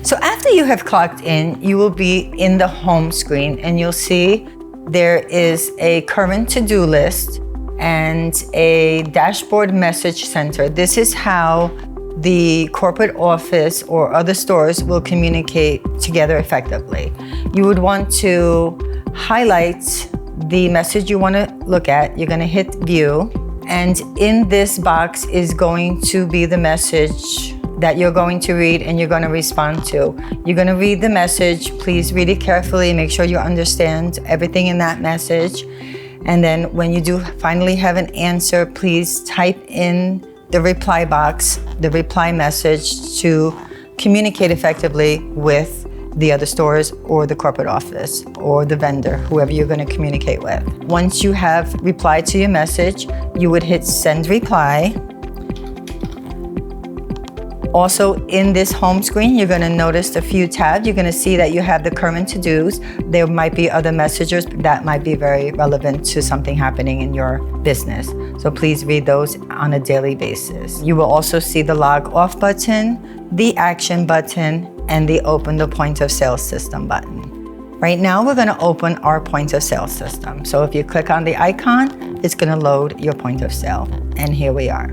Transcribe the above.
So after you have clocked in, you will be in the home screen and you'll see there is a current to-do list and a dashboard message center. This is how the corporate office or other stores will communicate together effectively. You would want to highlight the message you want to look at. You're going to hit view, and in this box is going to be the message that you're going to read and you're going to respond to. You're going to read the message. Please read it carefully. Make sure you understand everything in that message. And then when you do finally have an answer, please type in the reply box, the reply message to communicate effectively with the other stores or the corporate office or the vendor, whoever you're going to communicate with. Once you have replied to your message, you would hit send reply. Also, in this home screen, you're going to notice a few tabs. You're going to see that you have the current to-dos. There might be other messages that might be very relevant to something happening in your business. So please read those on a daily basis. You will also see the log off button, the action button, and the open the point of sale system button. Right now, we're going to open our point of sale system. So if you click on the icon, it's going to load your point of sale. And here we are.